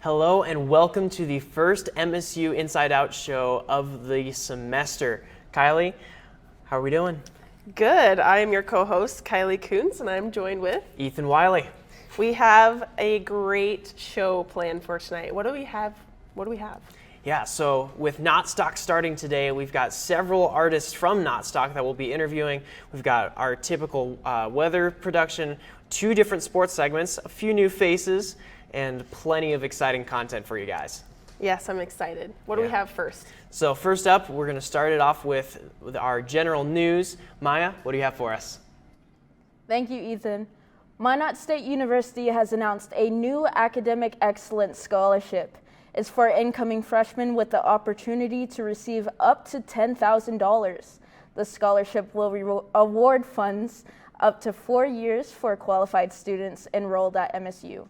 Hello and welcome to the first MSU Inside Out show of the semester. Kylie, how are we doing? Good. I am your co-host, Kylie Coons, and I'm joined with Ethan Wiley. We have a great show planned for tonight. What do we have? Yeah, so with NOTSTOCK starting today, we've got several artists from NOTSTOCK that we'll be interviewing. We've got our typical weather production, 2 different sports segments, a few new faces, and plenty of exciting content for you guys. Yes, I'm excited. What do we have first? So first up, we're going to start it off with our general news. Maya, what do you have for us? Thank you, Ethan. Minot State University has announced a new academic excellence scholarship. It's for incoming freshmen with the opportunity to receive up to $10,000. The scholarship will award funds up to 4 years for qualified students enrolled at MSU.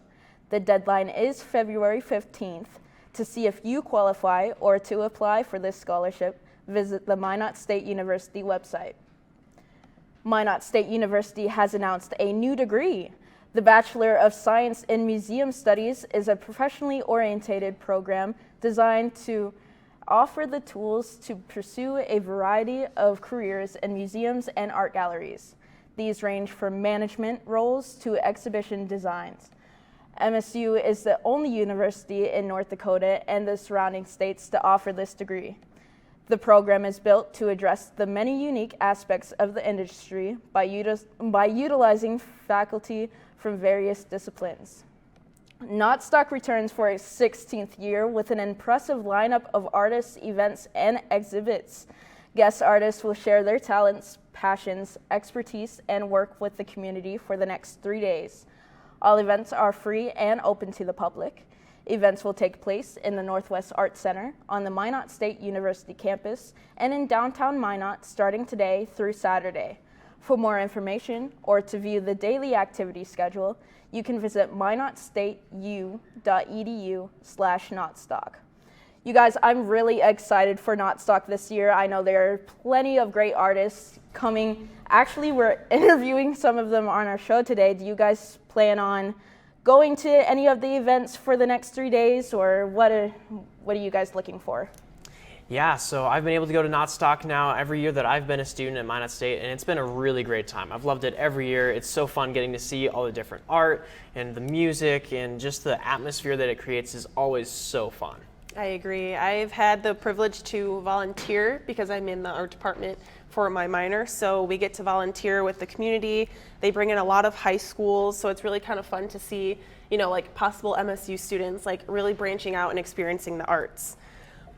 The deadline is February 15th. To see if you qualify or to apply for this scholarship, visit the Minot State University website. Minot State University has announced a new degree. The Bachelor of Science in Museum Studies is a professionally oriented program designed to offer the tools to pursue a variety of careers in museums and art galleries. These range from management roles to exhibition designs. MSU is the only university in North Dakota and the surrounding states to offer this degree. The program is built to address the many unique aspects of the industry by utilizing faculty from various disciplines. NOTSTOCK returns for its 16th year with an impressive lineup of artists, events, and exhibits. Guest artists will share their talents, passions, expertise, and work with the community for the next 3 days. All events are free and open to the public. Events will take place in the Northwest Arts Center on the Minot State University campus and in downtown Minot starting today through Saturday. For more information or to view the daily activity schedule, you can visit minotstateu.edu/NOTSTOCK. You guys, I'm really excited for NOTSTOCK this year. I know there are plenty of great artists coming. Actually, we're interviewing some of them on our show today. Do you guys plan on going to any of the events for the next 3 days, or what are you guys looking for? Yeah, so I've been able to go to NOTSTOCK now every year that I've been a student at Minot State, and it's been a really great time. I've loved it every year. It's so fun getting to see all the different art and the music, and just the atmosphere that it creates is always so fun. I agree. I've had the privilege to volunteer because I'm in the art department for my minor, so we get to volunteer with the community. They bring in a lot of high schools, so it's really kind of fun to see, like possible MSU students like really branching out and experiencing the arts.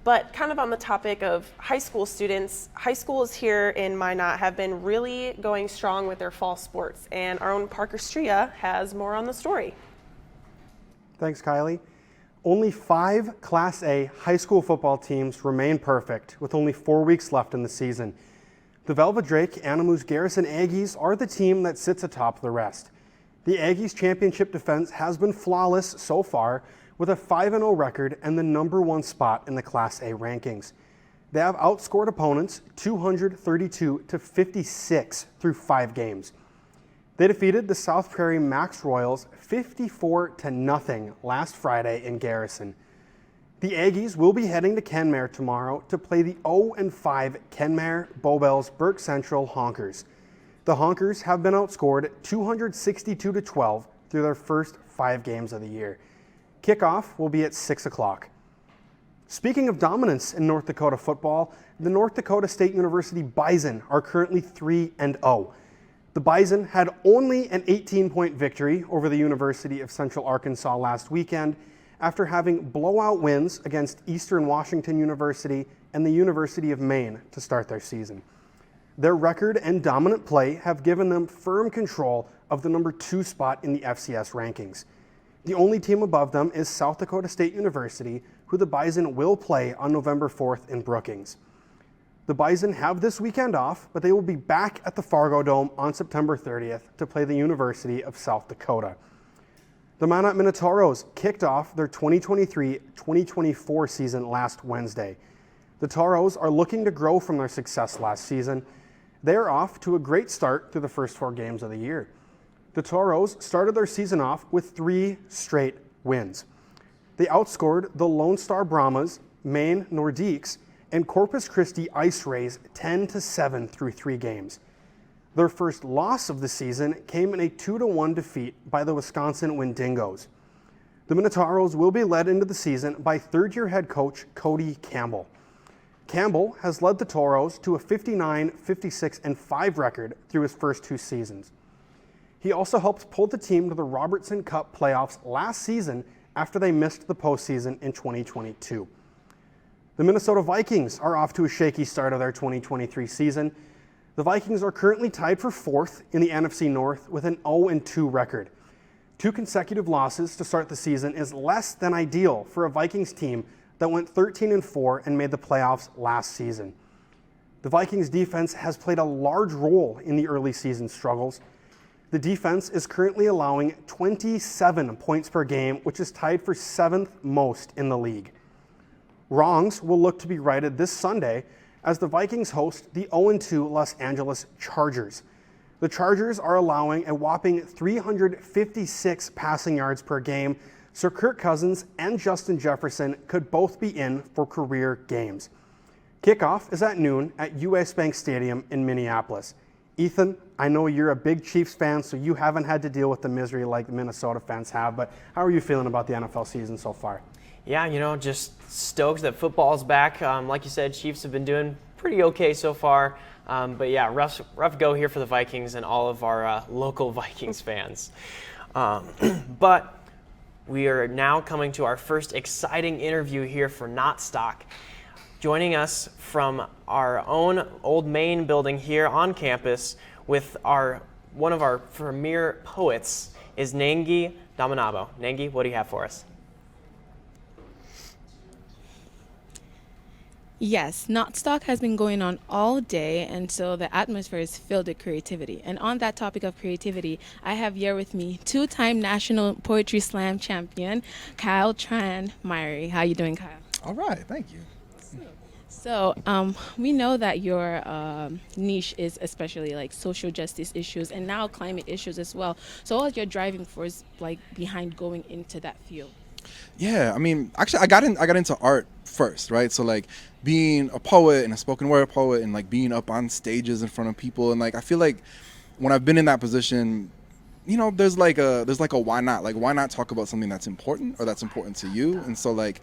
But kind of on the topic of high school students, high schools here in Minot have been really going strong with their fall sports, and our own Parker Stria has more on the story. Thanks, Kylie. Only 5 Class A high school football teams remain perfect, with only 4 weeks left in the season. The Velvet Drake Animus Garrison Aggies are the team that sits atop the rest. The Aggies' championship defense has been flawless so far, with a 5-0 record and the #1 spot in the Class A rankings. They have outscored opponents 232-56 through 5 games. They defeated the South Prairie Max Royals 54-0 last Friday in Garrison. The Aggies will be heading to Kenmare tomorrow to play the 0-5 Kenmare Bowbells Burke Central Honkers. The Honkers have been outscored 262-12 through their first 5 games of the year. Kickoff will be at 6 o'clock. Speaking of dominance in North Dakota football, the North Dakota State University Bison are currently 3-0. The Bison had only an 18-point victory over the University of Central Arkansas last weekend after having blowout wins against Eastern Washington University and the University of Maine to start their season. Their record and dominant play have given them firm control of the #2 spot in the FCS rankings. The only team above them is South Dakota State University, who the Bison will play on November 4th in Brookings. The Bison have this weekend off, but they will be back at the Fargo Dome on September 30th to play the University of South Dakota. The Minot Minotauros kicked off their 2023-2024 season last Wednesday. The Tauros are looking to grow from their success last season. They are off to a great start through the first 4 games of the year. The Tauros started their season off with 3 straight wins. They outscored the Lone Star Brahmas, Maine Nordiques, and Corpus Christi Ice Rays 10-7 through 3 games. Their first loss of the season came in a 2-1 defeat by the Wisconsin Wendigos. The Minotauros will be led into the season by third-year head coach Cody Campbell. Campbell has led the Toros to a 59, 56, and 5 record through his first 2 seasons. He also helped pull the team to the Robertson Cup playoffs last season after they missed the postseason in 2022. The Minnesota Vikings are off to a shaky start of their 2023 season. The Vikings are currently tied for 4th in the NFC North with an 0-2 record. 2 consecutive losses to start the season is less than ideal for a Vikings team that went 13-4 and made the playoffs last season. The Vikings defense has played a large role in the early season struggles. The defense is currently allowing 27 points per game, which is tied for 7th most in the league. Wrongs will look to be righted this Sunday as the Vikings host the 0-2 Los Angeles Chargers. The Chargers are allowing a whopping 356 passing yards per game, so Kirk Cousins and Justin Jefferson could both be in for career games. Kickoff is at noon at US Bank Stadium in Minneapolis. Ethan, I know you're a big Chiefs fan, so you haven't had to deal with the misery like the Minnesota fans have, but how are you feeling about the NFL season so far? Yeah, just stoked that football's back. Like you said, Chiefs have been doing pretty okay so far. But yeah, rough go here for the Vikings and all of our local Vikings fans. But we are now coming to our first exciting interview here for NOTSTOCK. Joining us from our own Old Main building here on campus with one of our premier poets is Nengi Damanabo. Nengi, what do you have for us? Yes, NOTSTOCK has been going on all day, and so the atmosphere is filled with creativity. And on that topic of creativity, I have here with me 2-time National Poetry Slam champion, Tran Myher. How you doing, Kyle? All right, thank you. So we know that your niche is especially like social justice issues and now climate issues as well. So what was your driving force like behind going into that field? Yeah, I mean, actually, I got into art first, right? So like being a poet and a spoken word poet and like being up on stages in front of people, and like I feel like when I've been in that position, there's like a why not? Like, why not talk about something that's important or that's important to you? And so like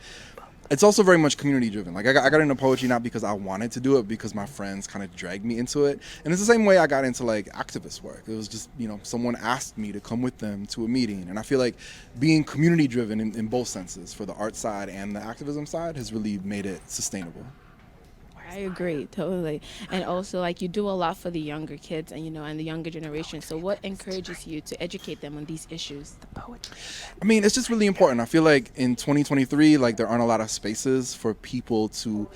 it's also very much community driven. Like I got into poetry not because I wanted to do it, because my friends kind of dragged me into it. And it's the same way I got into like activist work. It was just, someone asked me to come with them to a meeting. And I feel like being community driven in both senses, for the art side and the activism side, has really made it sustainable. I agree, totally. And also, like, you do a lot for the younger kids and, and the younger generation. So what encourages you to educate them on these issues? I mean, it's just really important. I feel like in 2023, like, there aren't a lot of spaces for people to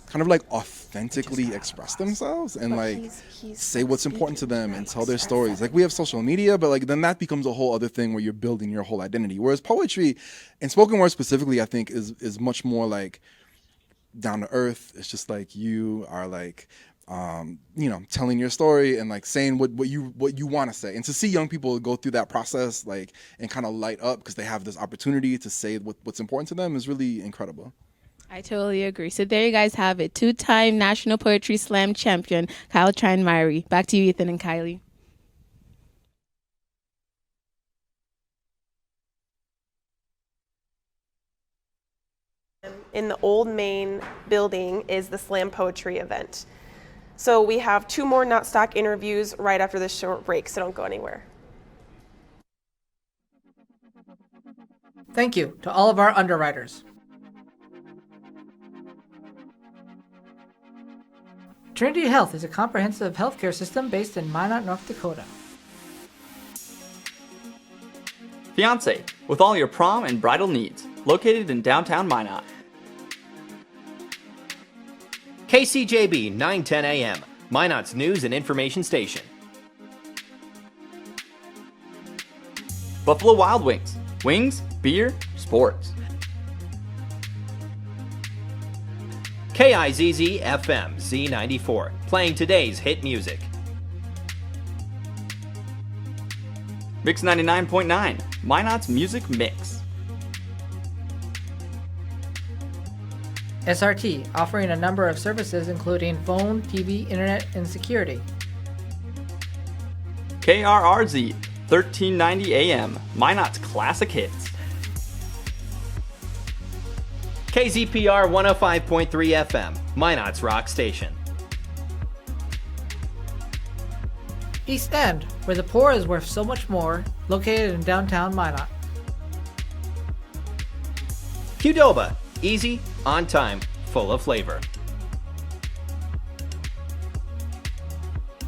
kind of like authentically express themselves and like say what's important to them and tell their stories. Like, we have social media, but like then that becomes a whole other thing where you're building your whole identity. Whereas poetry and spoken word specifically, I think is much more like down to earth. It's just like you are like telling your story and like saying what you want to say, and to see young people go through that process like and kind of light up because they have this opportunity to say what's important to them is really incredible. I totally agree. So there you guys have it. 2-time National Poetry Slam champion Tran Myher. Back to you, Ethan and Kylie. In the Old Main building is the slam poetry event. So we have 2 more NOTSTOCK interviews right after this short break, so don't go anywhere. Thank you to all of our underwriters. Trinity Health is a comprehensive healthcare system based in Minot, North Dakota. Fiance, with all your prom and bridal needs, located in downtown Minot. KCJB 910 AM, Minot's news and information station. Buffalo Wild Wings, wings, beer, sports. KIZZ FM Z94, playing today's hit music. Mix 99.9, Minot's music mix. SRT, offering a number of services including phone, TV, internet, and security. KRRZ, 1390 AM, Minot's classic hits. KZPR 105.3 FM, Minot's rock station. East End, where the poor is worth so much more, located in downtown Minot. Qdoba, easy, on time, full of flavor.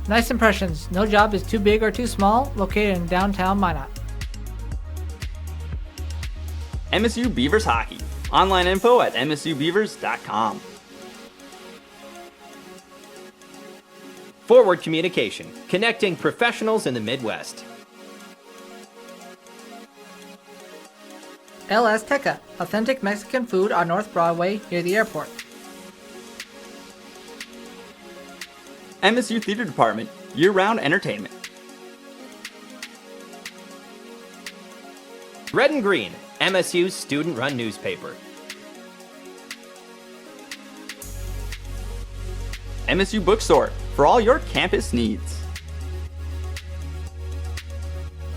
Nice Impressions, no job is too big or too small, located in downtown Minot. MSU Beavers Hockey. Online info at msubeavers.com. Forward Communication, connecting professionals in the Midwest. El Azteca, authentic Mexican food on North Broadway near the airport. MSU Theater Department, year-round entertainment. Red and Green, MSU's student-run newspaper. MSU Bookstore, for all your campus needs.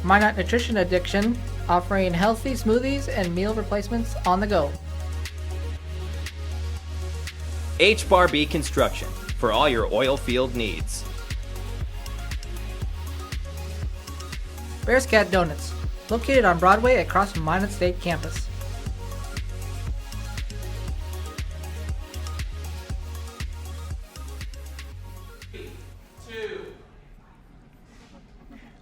Minot Nutrition Addiction, offering healthy smoothies and meal replacements on the go. HBarB Construction, for all your oil field needs. Bear's Cat Donuts, located on Broadway across from Minot State campus.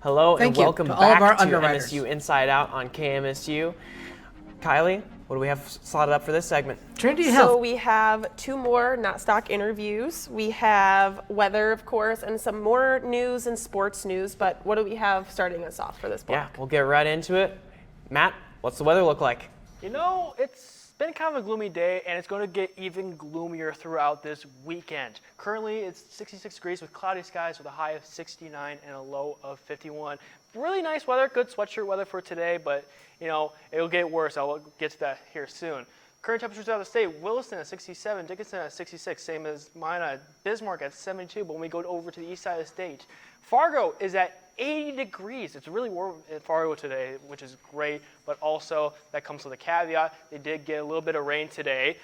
Hello Thank and you welcome to all of back our to underwriters. MSU Inside Out on KMSU. Kylie, what do we have slotted up for this segment? Trinity So Health. we have 2 more NOTSTOCK interviews. We have weather, of course, and some more news and sports news. But what do we have starting us off for this block? Yeah, we'll get right into it. Matt, what's the weather look like? You know, it's been kind of a gloomy day, and it's going to get even gloomier throughout this weekend. Currently, it's 66 degrees with cloudy skies with a high of 69 and a low of 51. Really nice weather, good sweatshirt weather for today, but, you know, it'll get worse. I'll get to that here soon. Current temperatures throughout the state, Williston at 67, Dickinson at 66, same as Minot, Bismarck at 72, but when we go over to the east side of the state, Fargo is at 80 degrees. It's really warm in Fargo today, which is great, but also that comes with a caveat. They did get a little bit of rain today.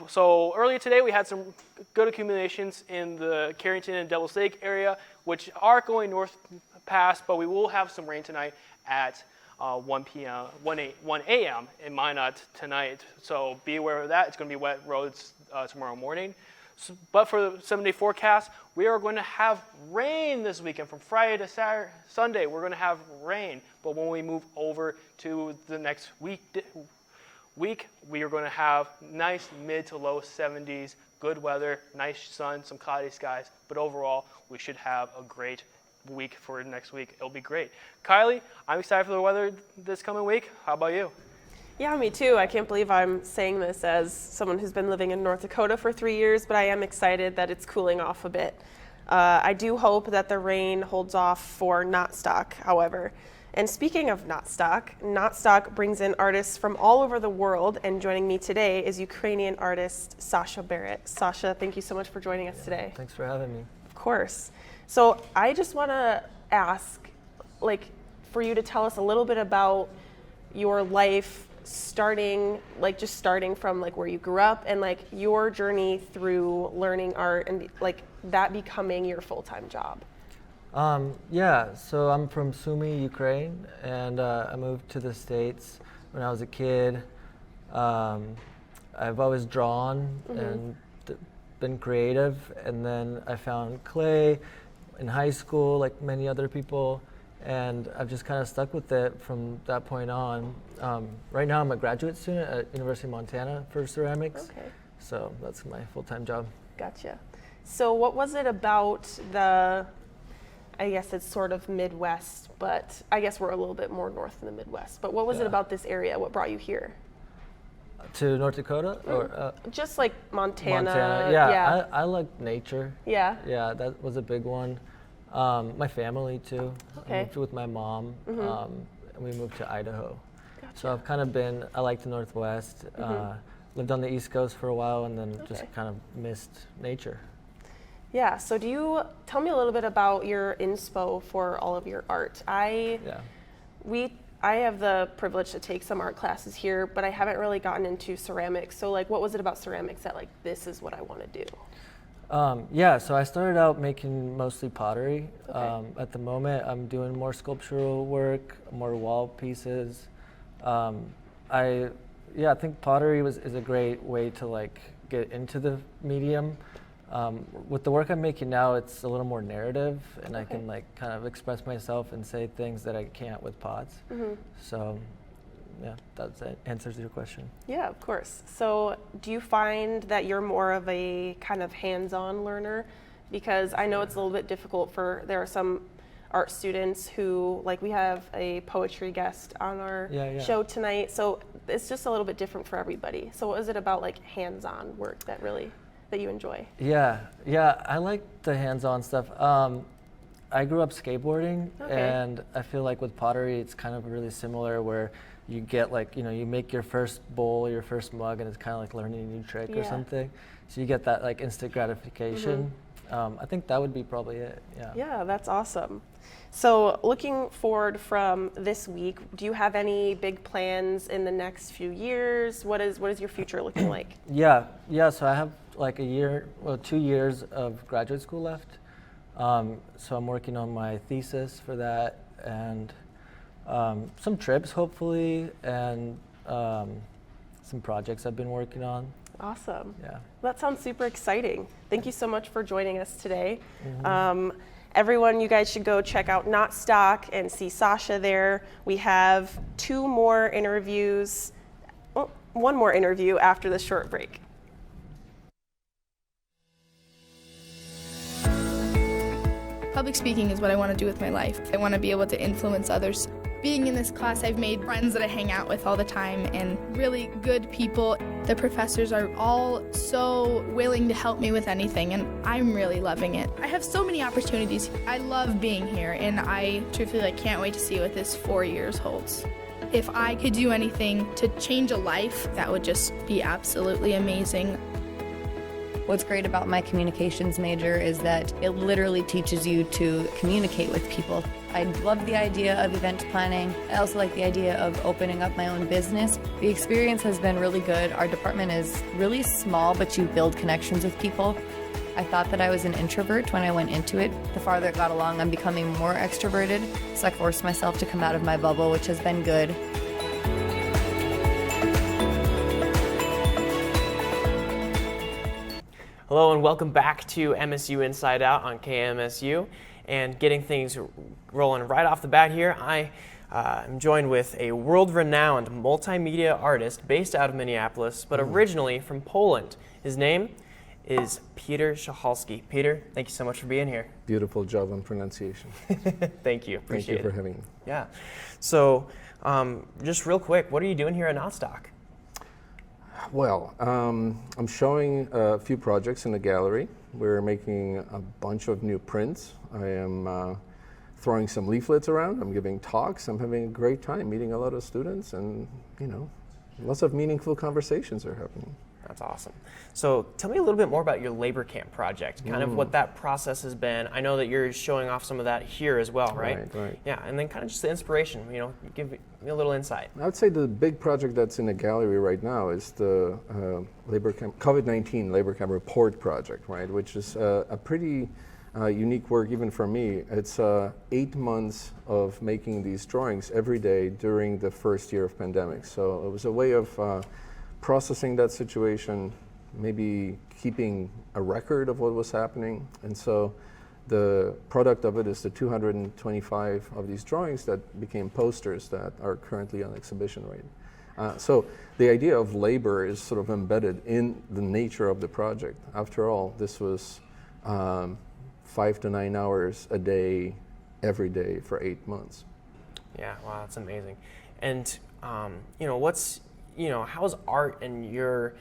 So earlier today, we had some good accumulations in the Carrington and Devil's Lake area, which are going north past, but we will have some rain tonight at 1 a.m. in Minot tonight. So be aware of that. It's going to be wet roads tomorrow morning. But for the 7-day forecast, we are going to have rain this weekend. From Friday to Saturday, Sunday, we're going to have rain. But when we move over to the next week, we are going to have nice mid to low 70s, good weather, nice sun, some cloudy skies. But overall, we should have a great week for next week. It'll be great. Kylie, I'm excited for the weather this coming week. How about you? Yeah, me too. I can't believe I'm saying this as someone who's been living in North Dakota for 3 years, but I am excited that it's cooling off a bit. I do hope that the rain holds off for NOTSTOCK, however. And speaking of NOTSTOCK brings in artists from all over the world, and joining me today is Ukrainian artist Sasha Barrett. Sasha, thank you so much for joining us today. Thanks for having me. Of course. So I just want to ask, for you to tell us a little bit about your life starting from where you grew up and your journey through learning art and that becoming your full-time job. Yeah, so I'm from Sumy, Ukraine, and I moved to the States when I was a kid. I've always drawn and been creative, and then I found clay in high school like many other people, and I've just kind of stuck with it from that point on. Right now I'm a graduate student at University of Montana for ceramics, so that's my full-time job. Gotcha. So what was it about I guess it's sort of Midwest, but I guess we're a little bit more north in the Midwest, but what was it about this area? What brought you here? To North Dakota? Or just like Montana. Yeah. I like nature. Yeah. Yeah, that was a big one. My family too. Okay. I moved with my mom, and we moved to Idaho. Gotcha. So I've kind of I like the Northwest. lived on the East Coast for a while and then just kind of missed nature. Yeah, so do you tell me a little bit about your inspo for all of your art? I have the privilege to take some art classes here, but I haven't really gotten into ceramics. So like, what was it about ceramics that like, this is what I want to do? So I started out making mostly pottery. At the moment, I'm doing more sculptural work, more wall pieces. I think pottery is a great way to like get into the medium. With the work I'm making now, it's a little more narrative, and I can like kind of express myself and say things that I can't with pots. So, yeah, that answers your question. Yeah, of course. So, do you find that you're more of a kind of hands-on learner? Because I know it's a little bit difficult there are some art students who, like we have a poetry guest on our show tonight, so it's just a little bit different for everybody. So what is it about like hands-on work that you enjoy? Yeah, I like the hands-on stuff. I grew up skateboarding, and I feel like with pottery, it's kind of really similar where you get like, you make your first bowl, your first mug, and it's kind of like learning a new trick or something. So you get that like instant gratification. I think that would be probably it, Yeah, that's awesome. So looking forward from this week, do you have any big plans in the next few years? What is your future looking like? Yeah, so I have like 2 years of graduate school left. So I'm working on my thesis for that, and some trips hopefully, and some projects I've been working on. Awesome. Yeah. That sounds super exciting. Thank you so much for joining us today. Everyone, you guys should go check out NOTSTOCK and see Sasha there. We have one more interview after this short break. Public speaking is what I want to do with my life. I want to be able to influence others. Being in this class, I've made friends that I hang out with all the time and really good people. The professors are all so willing to help me with anything, and I'm really loving it. I have so many opportunities. I love being here, and I truthfully can't wait to see what this 4 years holds. If I could do anything to change a life, that would just be absolutely amazing. What's great about my communications major is that it literally teaches you to communicate with people. I love the idea of event planning. I also like the idea of opening up my own business. The experience has been really good. Our department is really small, but you build connections with people. I thought that I was an introvert when I went into it. The farther it got along, I'm becoming more extroverted, so I forced myself to come out of my bubble, which has been good. Hello and welcome back to MSU Inside Out on KMSU. And getting things rolling right off the bat here, I am joined with a world-renowned multimedia artist based out of Minneapolis, but originally from Poland. His name is Piotr Szhalski. Peter, thank you so much for being here. Beautiful job on pronunciation. Thank you. Appreciate it. Thank you for having me. Yeah. So, just real quick, what are you doing here at NOTSTOCK? Well, I'm showing a few projects in the gallery. We're making a bunch of new prints. I am throwing some leaflets around. I'm giving talks. I'm having a great time meeting a lot of students, and lots of meaningful conversations are happening. That's awesome. So tell me a little bit more about your labor camp project, kind of what that process has been. I know that you're showing off some of that here as well, right? Right. Yeah, and then kind of just the inspiration, give me a little insight. I would say the big project that's in the gallery right now is the labor camp, COVID-19 labor camp report project, right? Which is a pretty unique work even for me. It's 8 months of making these drawings every day during the first year of pandemic. So it was a way of processing that situation, maybe keeping a record of what was happening. And so the product of it is the 225 of these drawings that became posters that are currently on exhibition right. So the idea of labor is sort of embedded in the nature of the project. After all, this was 5 to 9 hours a day, every day for 8 months. Yeah, wow, that's amazing. And how's art and your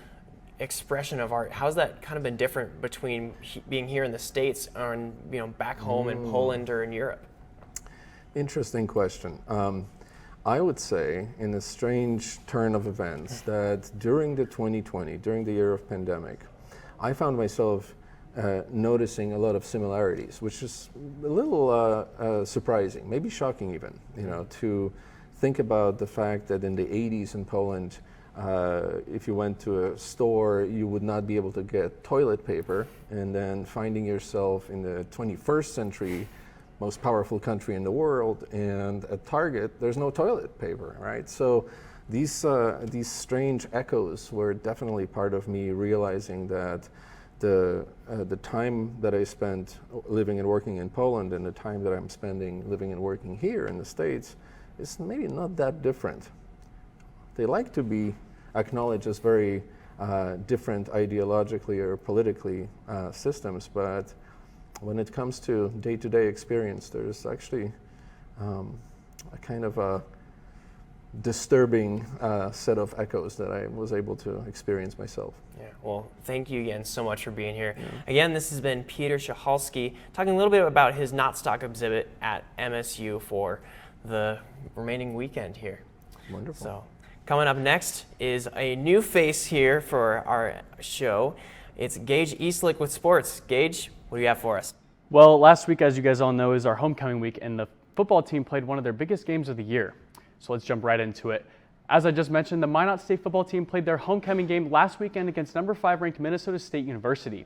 expression of art, how's that kind of been different between being here in the States and back home in Poland or in Europe? Interesting question. I would say, in a strange turn of events, that during the 2020, during the year of pandemic, I found myself noticing a lot of similarities, which is a little surprising, maybe shocking even, to think about the fact that in the 80s in Poland, if you went to a store, you would not be able to get toilet paper, and then finding yourself in the 21st century, most powerful country in the world, and at Target, there's no toilet paper, right? So these strange echoes were definitely part of me realizing that the time that I spent living and working in Poland and the time that I'm spending living and working here in the States is maybe not that different. They like to be acknowledged as very different ideologically or politically systems, but when it comes to day-to-day experience, there's actually a kind of a disturbing set of echoes that I was able to experience myself. Yeah, well, thank you again so much for being here. Yeah. Again, this has been Piotr Szhalski talking a little bit about his NOTSTOCK exhibit at MSU for the remaining weekend here. Wonderful. So, coming up next is a new face here for our show. It's Gage Eastlick with sports. Gage, what do you have for us? Well, last week, as you guys all know, is our homecoming week, and the football team played one of their biggest games of the year. So let's jump right into it. As I just mentioned, the Minot State football team played their homecoming game last weekend against number 5 ranked Minnesota State University.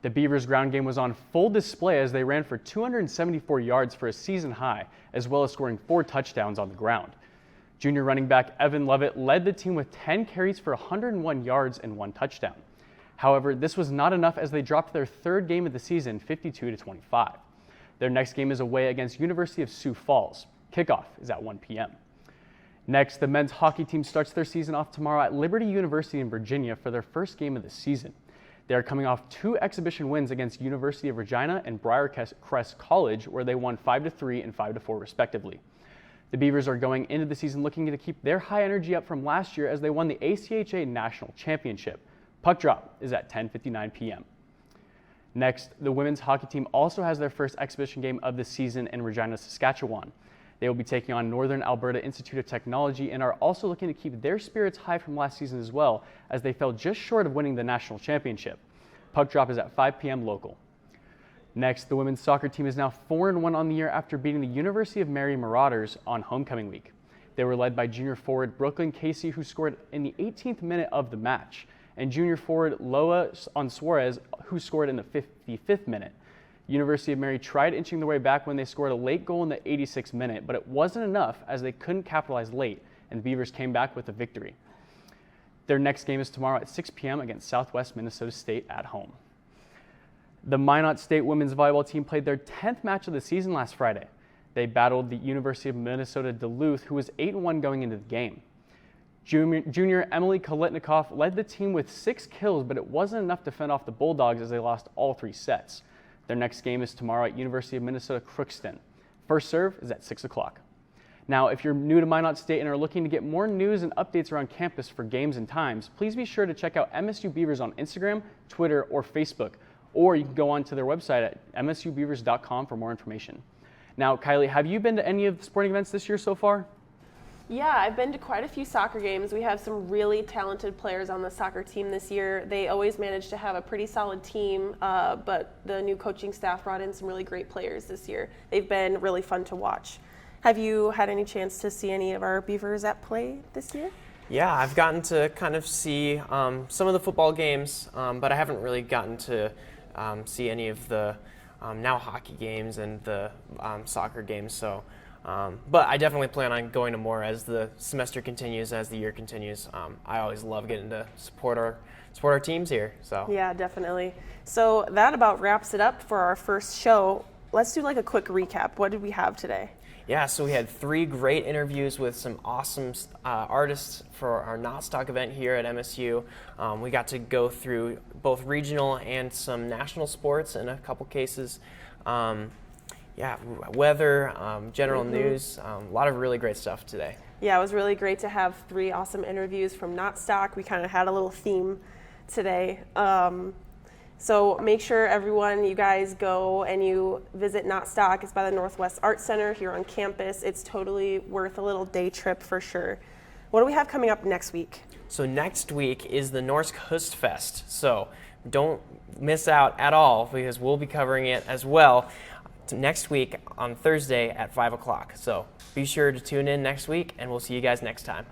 The Beavers' ground game was on full display as they ran for 274 yards for a season high, as well as scoring 4 touchdowns on the ground. Junior running back Evan Lovett led the team with 10 carries for 101 yards and 1 touchdown. However, this was not enough as they dropped their 3rd game of the season, 52-25. Their next game is away against University of Sioux Falls. Kickoff is at 1 p.m. Next, the men's hockey team starts their season off tomorrow at Liberty University in Virginia for their first game of the season. They are coming off 2 exhibition wins against University of Regina and Briarcrest College, where they won 5-3 and 5-4 respectively. The Beavers are going into the season looking to keep their high energy up from last year as they won the ACHA National Championship. Puck drop is at 10:59 p.m. Next, the women's hockey team also has their first exhibition game of the season in Regina, Saskatchewan. They will be taking on Northern Alberta Institute of Technology and are also looking to keep their spirits high from last season as well, as they fell just short of winning the national championship. Puck drop is at 5 p.m. local. Next, the women's soccer team is now 4-1 on the year after beating the University of Mary Marauders on homecoming week. They were led by junior forward Brooklyn Casey, who scored in the 18th minute of the match, and junior forward Loa Suarez, who scored in the 55th minute. University of Mary tried inching their way back when they scored a late goal in the 86th minute, but it wasn't enough as they couldn't capitalize late, and the Beavers came back with a victory. Their next game is tomorrow at 6 p.m. against Southwest Minnesota State at home. The Minot State women's volleyball team played their 10th match of the season last Friday. They battled the University of Minnesota Duluth, who was 8-1 going into the game. Junior Emily Kolitnikov led the team with 6 kills, but it wasn't enough to fend off the Bulldogs as they lost all 3 sets. Their next game is tomorrow at University of Minnesota Crookston. First serve is at 6 o'clock. Now, if you're new to Minot State and are looking to get more news and updates around campus for games and times, please be sure to check out MSU Beavers on Instagram, Twitter, or Facebook, or you can go on to their website at msubeavers.com for more information. Now, Kylie, have you been to any of the sporting events this year so far? Yeah, I've been to quite a few soccer games. We have some really talented players on the soccer team this year. They always manage to have a pretty solid team, but the new coaching staff brought in some really great players this year. They've been really fun to watch. Have you had any chance to see any of our Beavers at play this year? Yeah, I've gotten to kind of see some of the football games, but I haven't really gotten to see any of the now hockey games and the soccer games. So. But I definitely plan on going to more as the semester continues, as the year continues. I always love getting to support our teams here. So yeah, definitely. So that about wraps it up for our first show. Let's do like a quick recap. What did we have today? Yeah, so we had 3 great interviews with some awesome artists for our NOTSTOCK event here at MSU. We got to go through both regional and some national sports in a couple cases. Yeah, weather, general news, a lot of really great stuff today. Yeah, it was really great to have 3 awesome interviews from NOTSTOCK. We kind of had a little theme today. So make sure everyone, you guys go and you visit NOTSTOCK. It's by the Northwest Arts Center here on campus. It's totally worth a little day trip for sure. What do we have coming up next week? So next week is the Norsk Høstfest. So don't miss out at all because we'll be covering it as well next week on Thursday at 5 o'clock. So be sure to tune in next week and we'll see you guys next time.